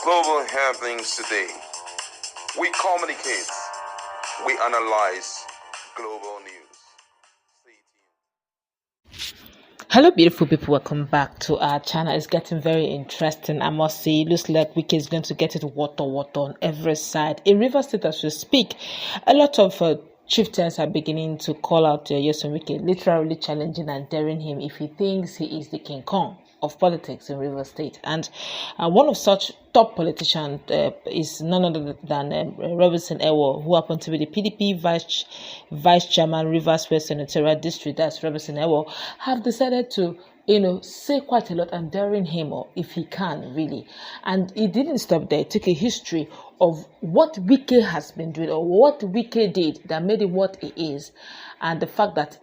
global happenings today. We communicate, we analyze global news. Stay tuned. Hello beautiful people, welcome back to our channel. It's getting very interesting, I must say. It looks like Wike is going to get it water on every side. In Rivers State, as we speak, a lot of chieftains are beginning to call out Wike, literally challenging and daring him if he thinks he is the King Kong of politics in Rivers State. And one of such top politicians is none other than Robinson Ewor, who happened to be the PDP vice chairman, Rivers West Senatorial District. That's Robinson Ewor, have decided to say quite a lot and daring him, or if he can really. And he didn't stop there. He took a history of what Wike has been doing, or what Wike did that made him what he is, and the fact that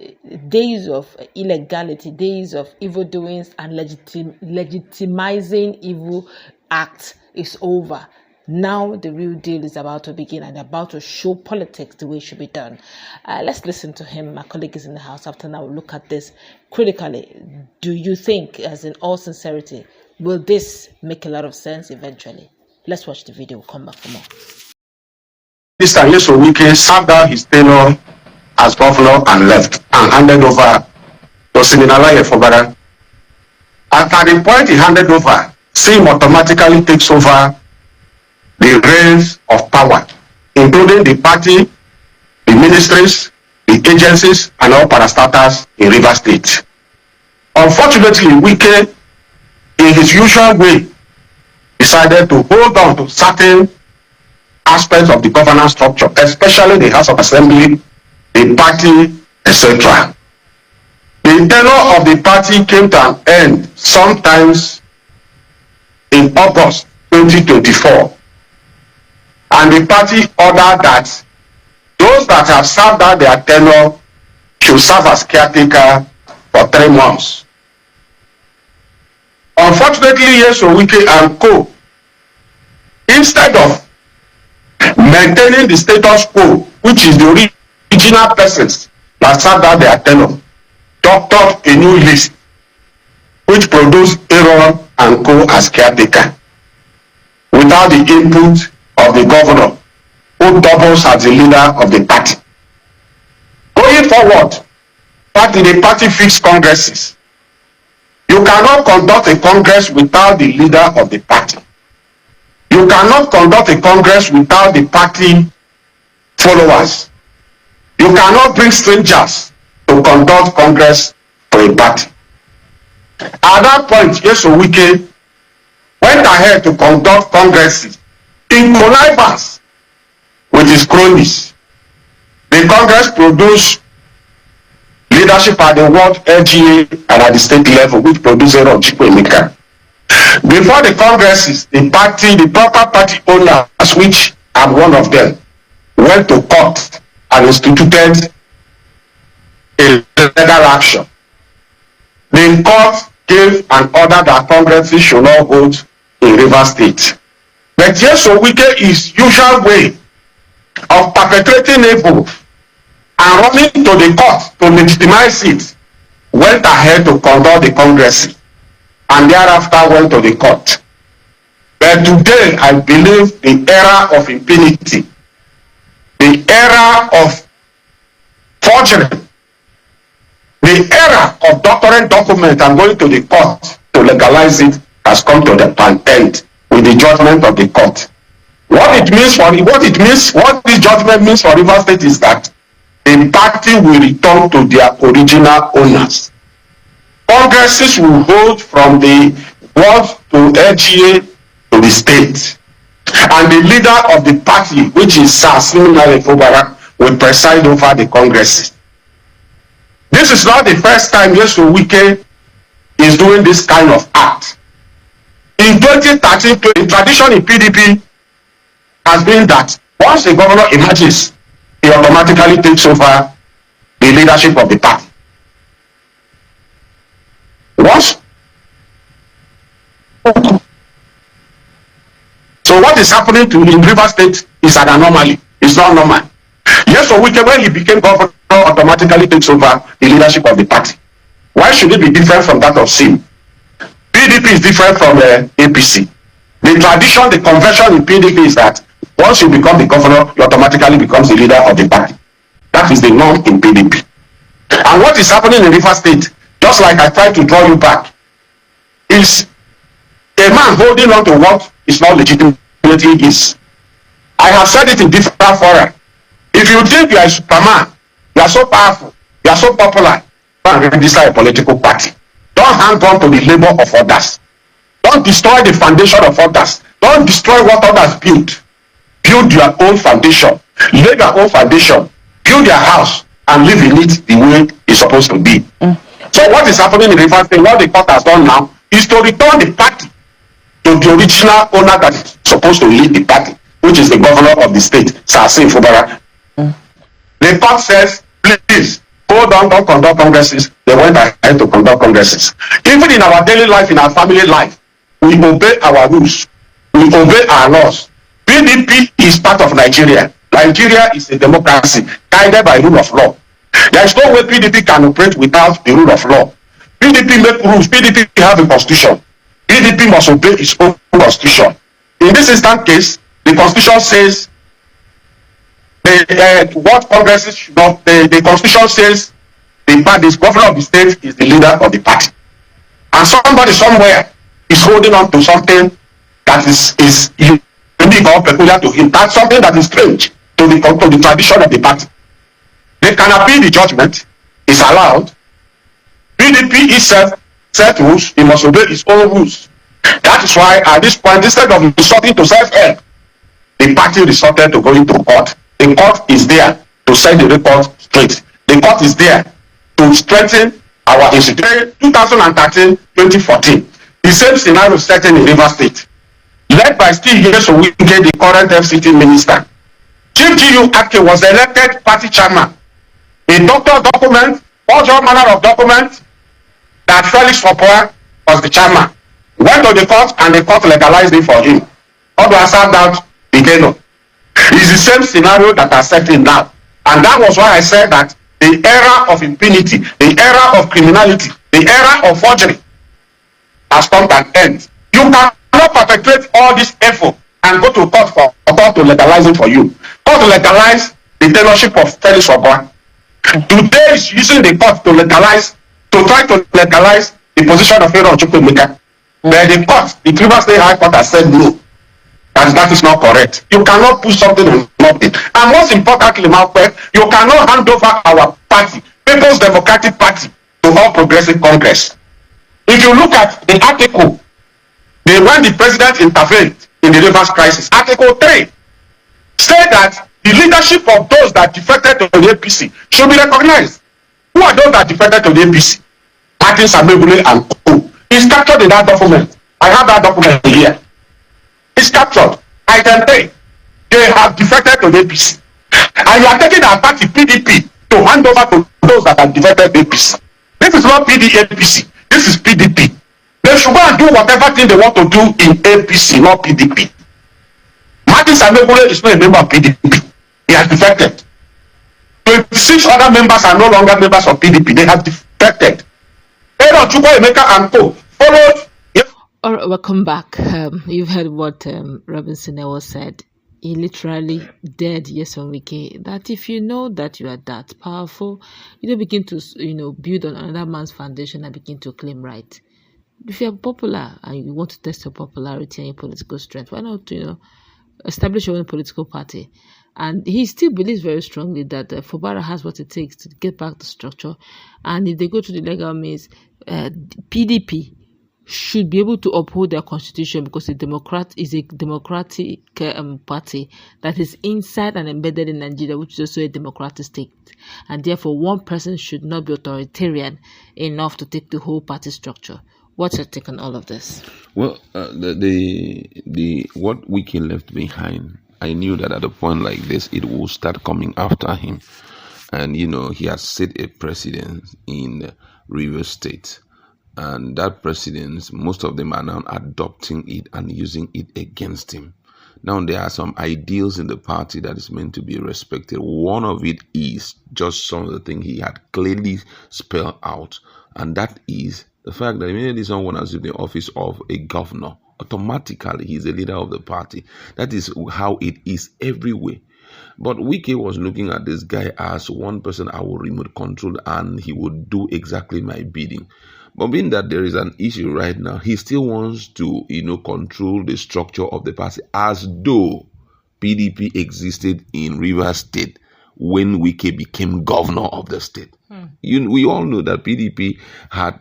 days of illegality, days of evil doings and legitimizing evil acts is over. Now the real deal is about to begin and about to show politics the way it should be done. Let's listen to him. My colleague is in the house. After now, we'll look at this critically. Do you think, as in all sincerity, will this make a lot of sense eventually? Let's watch the video. We'll come back for more. Mr. Wike served out his tenure as governor and left and handed over to Siminalaye Fobara. At the point he handed over, SIM automatically takes over the reins of power, including the party, the ministries, the agencies, and all parastatals in Rivers State. Unfortunately, Wike, in his usual way, decided to hold on to certain aspects of the governance structure, especially the House of Assembly, the party, etc. The tenure of the party came to an end sometimes in August 2024. And the party ordered that those that have served out their tenure should serve as caretaker for 3 months. Unfortunately, Wike and co, instead of maintaining the status quo, which is the original persons that served out their tenure, doctored a new list which produced Aaron and co as caretaker without the input of the governor, who doubles as the leader of the party. Going forward, the party fixed congresses. You cannot conduct a congress without the leader of the party. You cannot conduct a congress without the party followers. You cannot bring strangers to conduct congress for a party. At that point, Wike went ahead to conduct congresses in connivance with his cronies. The Congress produced leadership at the world LGA and at the state level, which produced Aaron Chikwemeka. Before the Congresses, the proper party owners, which I'm one of them, went to court and instituted a legal action. The court gave an order that Congresses should not hold in Rivers State. But Wike is usual way of perpetrating evil and running to the court to legitimize it, went ahead to conduct the Congress and thereafter went to the court. But today, I believe the era of impunity, the era of forgery, the era of doctoring documents and going to the court to legalize it has come to the end with the judgment of the court. What this judgment means for Rivers State is that the party will return to their original owners. Congresses will hold from the ward to LGA to the state. And the leader of the party, which is Siminalaye Fobara, will preside over the congresses. This is not the first time Wike is doing this kind of act. In 2013, the tradition in PDP has been that once the governor emerges, he automatically takes over the leadership of the party. So what is happening in Rivers State is an anomaly. It's not normal. Wike, when he became governor, automatically takes over the leadership of the party. Why should it be different from that of SIM? PDP is different from APC. The tradition, the convention in PDP is that once you become the governor, you automatically become the leader of the party. That is the norm in PDP. And what is happening in Rivers State, just like I tried to draw you back, is a man holding on to what is not legitimately is. I have said it in different fora. If you think you are a Superman, you are so powerful, you are so popular, go and register a political party. Don't hang on to the labor of others. Don't destroy the foundation of others. Don't destroy what others build. Build your own foundation. Lay your own foundation. Build your house and live in it the way it's supposed to be. So what is happening in Rivers State, what the court has done now, is to return the party to the original owner that is supposed to lead the party, which is the governor of the state, Sasin Fubara. The court says, please, hold on, don't conduct congresses. They went ahead to conduct congresses. Even in our daily life, in our family life, we obey our rules. We obey our laws. PDP is part of Nigeria. Nigeria is a democracy guided by rule of law. There is no way PDP can operate without the rule of law. PDP make rules. PDP have a constitution. PDP must obey its own constitution. In this instant case, the constitution says what congresses should not. The constitution says the governor of the state is the leader of the party, and somebody somewhere is holding on to something that is unique or peculiar to him. That's something that is strange to the tradition of the party. They can appeal the judgment. It's allowed. PDP itself set rules. He must obey his own rules. That is why at this point, instead of resorting to self-help, the party resorted to going to court. The court is there to set the record straight. The court is there to strengthen our institution. 2013-2014, the same scenario set in Rivers State, led by still Yeso Wike, the current FCT minister. Chief G.U. Ake was elected party chairman. A doctor document, all manner of documents, that Felix Fopoa was the chairman. Went to the court and the court legalized it for him. Although I served out the Geno. It's the same scenario that I set in now. And that was why I said that the era of impunity, the era of criminality, the era of forgery has come to an end. You cannot perpetrate all this effort and go to court for court to legalize it for you. Court to legalize the tenureship of Felix Fopoa. Today is using the court to try to legalize the position of Aaron Chukwemeka. But the court, the Rivers State High Court has said no. And that is not correct. You cannot put something on nothing. And most importantly, you cannot hand over our party, People's Democratic Party, to All Progressive Congress. If you look at the article, when the president intervened in the Rivers crisis, Article 3 said that the leadership of those that defected to the APC should be recognized. Who are those that defected to the APC? Martin Samebule and Co. It's captured in that document. I have that document here. It's captured. Item 3. They have defected to the APC. And you are taking our party PDP to hand over to those that have defected to the APC. This is not APC. This is PDP. They should go and do whatever thing they want to do in APC, not PDP. Martin Samebule is not a member of PDP. He has defected. 26 other members are no longer members of PDP. They have defected. Aaron Chukwemeka and Co. followed. All right, welcome back. You've heard what Robinson Ewor said. He literally dared Yeson Wike that if you know that you are that powerful, you don't begin to build on another man's foundation and begin to claim right. If you are popular and you want to test your popularity and your political strength, why not establish your own political party? And he still believes very strongly that Fubara has what it takes to get back the structure. And if they go to the legal means, PDP should be able to uphold their constitution because a democratic party that is inside and embedded in Nigeria, which is also a democratic state. And therefore, one person should not be authoritarian enough to take the whole party structure. What's your take on all of this? Well, the what Wike left behind, I knew that at a point like this, it will start coming after him. And, he has set a precedent in Rivers State. And that precedent, most of them are now adopting it and using it against him. Now, there are some ideals in the party that is meant to be respected. One of it is just some of the things he had clearly spelled out. And that is the fact that immediately someone has in the office of a governor automatically he's a leader of the party. That is how it is everywhere. But Wike was looking at this guy as one person I will remote control and he would do exactly my bidding. But being that there is an issue right now, he still wants to, control the structure of the party as though PDP existed in Rivers State when Wike became governor of the state. We all know that PDP had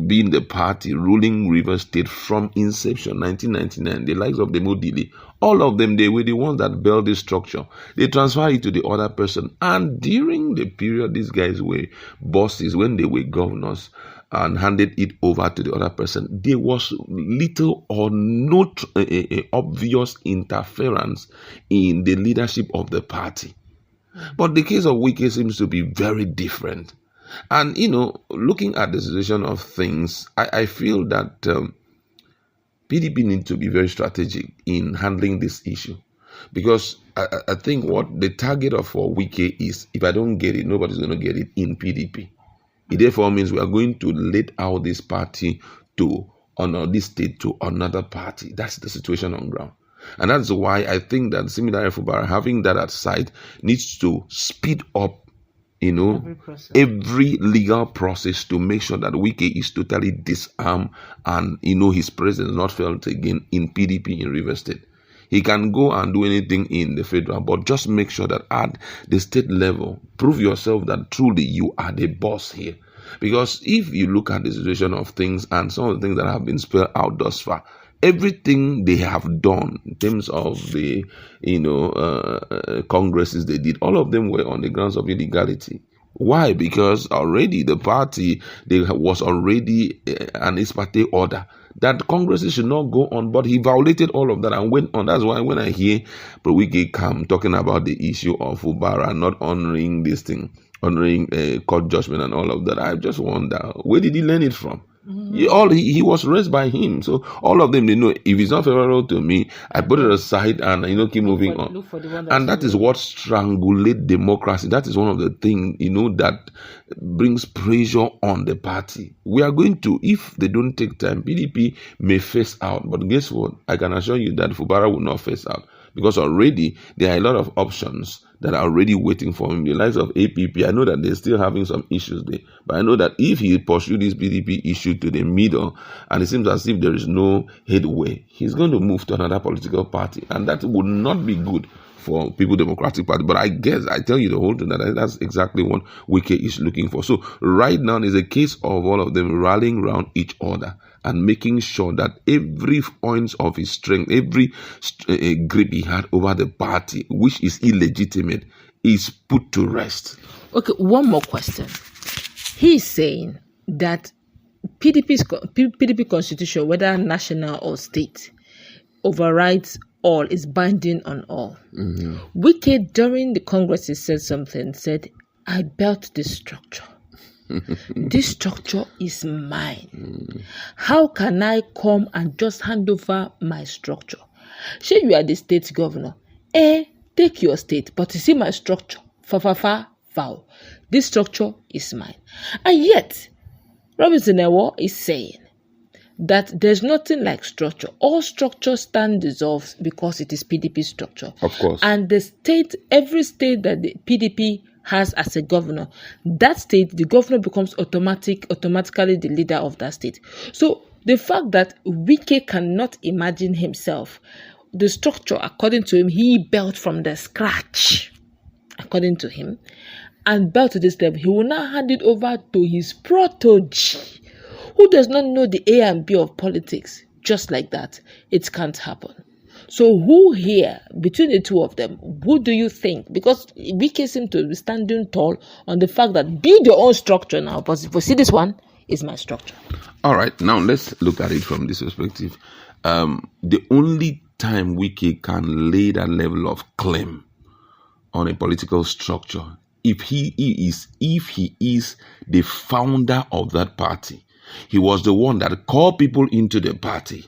been the party ruling Rivers State from inception, 1999. The likes of the Modili, all of them, they were the ones that built this structure. They transferred it to the other person. And during the period these guys were bosses, when they were governors, and handed it over to the other person, there was little or no obvious interference in the leadership of the party. But the case of Wike seems to be very different. And, looking at the situation of things, I feel that PDP need to be very strategic in handling this issue. Because I think what the target for Wike is, if I don't get it, nobody's going to get it in PDP. It therefore means we are going to let out this party this state to another party. That's the situation on ground. And that's why I think that similarly Fubara, having that at sight, needs to speed up every legal process to make sure that Wike is totally disarmed and his presence not felt again in PDP in Rivers State. He can go and do anything in the federal, but just make sure that at the state level, prove yourself that truly you are the boss here. Because if you look at the situation of things and some of the things that have been spelled out thus far, everything they have done in terms of the congresses they did, all of them were on the grounds of illegality. Why? Because already the party, there was already an ex parte order that congresses should not go on, but he violated all of that and went on. That's why when I hear Wike come talking about the issue of Fubara not honoring this thing, honoring court judgment and all of that, I just wonder, where did he learn it from? He was raised by him. So all of them, they know if it's not favorable to me, I put it aside and keep moving on. And that is what strangulates democracy. That is one of the things that brings pressure on the party. We are going to, if they don't take time, PDP may phase out. But guess what? I can assure you that Fubara will not phase out. Because already there are a lot of options that are already waiting for him. The likes of APP, I know that they're still having some issues there. But I know that if he pursues this PDP issue to the middle, and it seems as if there is no headway, he's going to move to another political party. And that would not be good for People Democratic Party. But I tell you the whole thing, that that's exactly what Wike is looking for. So right now is a case of all of them rallying around each other and making sure that every point of his strength, every grip he had over the party, which is illegitimate, is put to rest. Okay, one more question. He's saying that PDP constitution, whether national or state, overrides all, is binding on all. Wike, during the Congress, he said, I built this structure. This structure is mine. How can I come and just hand over my structure? Say you are the state governor. Take your state, but you see my structure. Foul. This structure is mine. And yet, Robinson Ewor is saying that there's nothing like structure. All structure stand dissolved because it is PDP structure. Of course. And the state, every state that the PDP has as a governor, that state, the governor becomes automatically the leader of that state. So the fact that Wike cannot imagine himself, the structure, according to him, he built from the scratch, according to him, and built to this level, he will now hand it over to his protege, who does not know the A and B of politics. Just like that, it can't happen. So who here, between the two of them, who do you think? Because Wike seems to be standing tall on the fact that build your own structure now, but if you see this one is my structure. All right, now let's look at it from this perspective. The only time Wike can lay that level of claim on a political structure, if he is the founder of that party, he was the one that called people into the party.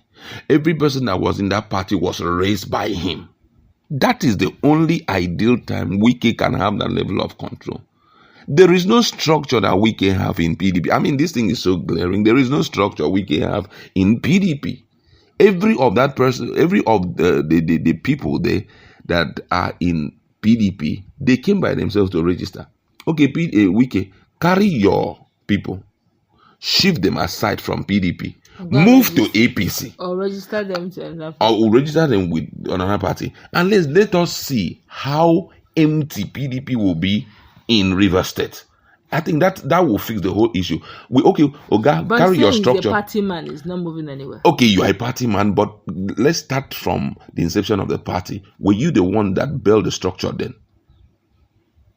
Every person that was in that party was raised by him. That is the only ideal time Wike can have that level of control. There is no structure that Wike have in PDP. I mean, this thing is so glaring. There is no structure Wike have in PDP. every of that person, every of the people there that are in PDP, they came by themselves to register. Okay, Wike, carry your people, shift them aside from PDP, move to APC, or register them to another party. Or register them with another party, and let us see how empty PDP will be in Rivers State. I think that will fix the whole issue. Oga, but carry your structure. The party man is not moving anywhere. Okay, you are a party man, but let's start from the inception of the party. Were you the one that built the structure then?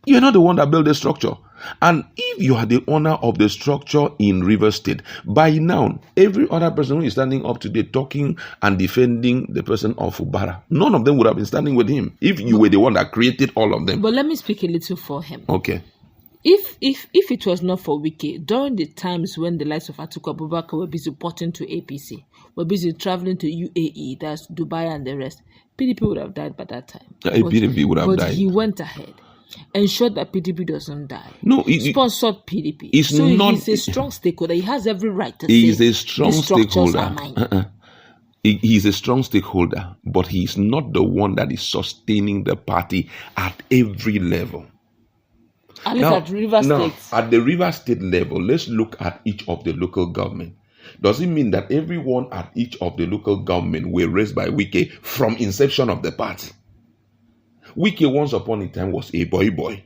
You're not the one that built the structure. And if you are the owner of the structure in Rivers State, by now, every other person who is standing up today talking and defending the person of Fubara, none of them would have been standing with him if you were the one that created all of them. But let me speak a little for him. Okay. If it was not for Wike, during the times when the likes of Atiku Abubakar were busy porting to APC, were busy traveling to UAE, that's Dubai and the rest, PDP would have died by that time. PDP would have died. But he went ahead, ensured that PDP doesn't die. No, sponsored PDP. He's a strong stakeholder. He has every right to say a strong stakeholder. He's a strong stakeholder, but he's not the one that is sustaining the party at every level. At least at Rivers State. At the Rivers State level, let's look at each of the local government. Does it mean that everyone at each of the local government were raised by Wike from inception of the party? Wike once upon a time was a boy.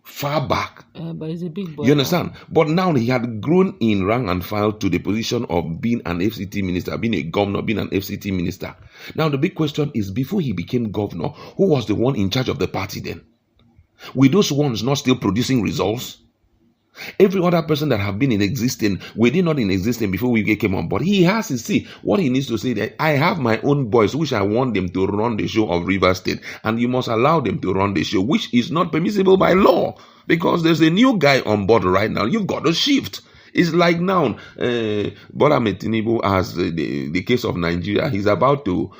Far back. But he's a big boy. You understand? But now he had grown in rank and file to the position of being an FCT minister, being a governor, being an FCT minister. Now the big question is, before he became governor, who was the one in charge of the party then? Were those ones not still producing results? Every other person that have been in existence, were they not in existence before we came on board? He has to see what he needs to say, that I have my own boys, which I want them to run the show of Rivers State, and you must allow them to run the show, which is not permissible by law, because there's a new guy on board right now. You've got to shift. It's like now, Bola Tinubu, as the case of Nigeria, he's about to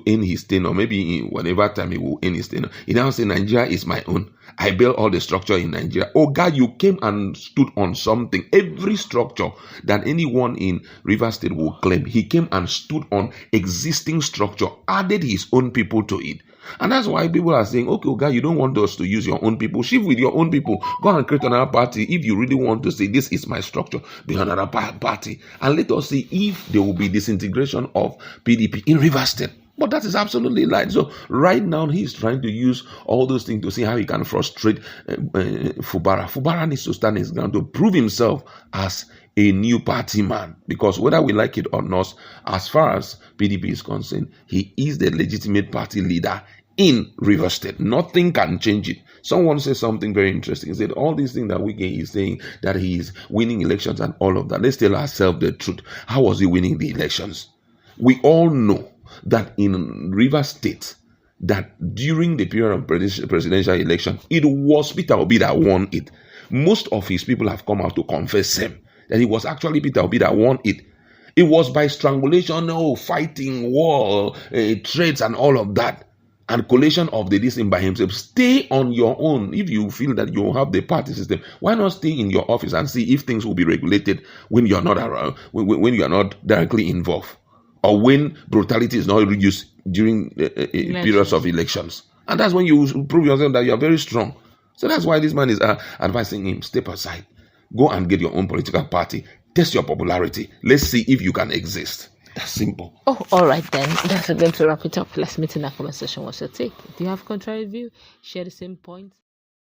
end his tenure, maybe in whatever time he will end his tenure. He now say Nigeria is my own. I built all the structure in Nigeria. Oh God, you came and stood on something. Every structure that anyone in Rivers State will claim, he came and stood on existing structure, added his own people to it. And that's why people are saying, okay, God, you don't want us to use your own people. Shift with your own people. Go and create another party. If you really want to say, this is my structure, be another party. And let us see if there will be disintegration of PDP in Rivers State. But that is absolutely right. So right now, he's trying to use all those things to see how he can frustrate Fubara. Fubara needs to stand his ground to prove himself as a new party man, because whether we like it or not, as far as PDP is concerned, he is the legitimate party leader in Rivers State. Nothing can change it. Someone said something very interesting. He said all these things that Wike is saying, that he is winning elections and all of that. Let's tell ourselves the truth. How was he winning the elections? We all know that in Rivers State, that during the period of presidential election, it was Peter Obi that won it. Most of his people have come out to confess him that it was actually Peter Obi that won it. It was by strangulation, fighting, war, trades and all of that. And collation of the this by himself. Stay on your own. If you feel that you have the party system, why not stay in your office and see if things will be regulated when you are not around, when you are not directly involved, or when brutality is not reduced during periods of elections. And that's when you prove yourself that you are very strong. So that's why this man is advising him, step aside, go and get your own political party, test your popularity. Let's see if you can exist. That's simple. Oh, all right then. That's going to wrap it up. Let's meet in that comment section. What's your take? Do you have contrary view? Share the same points.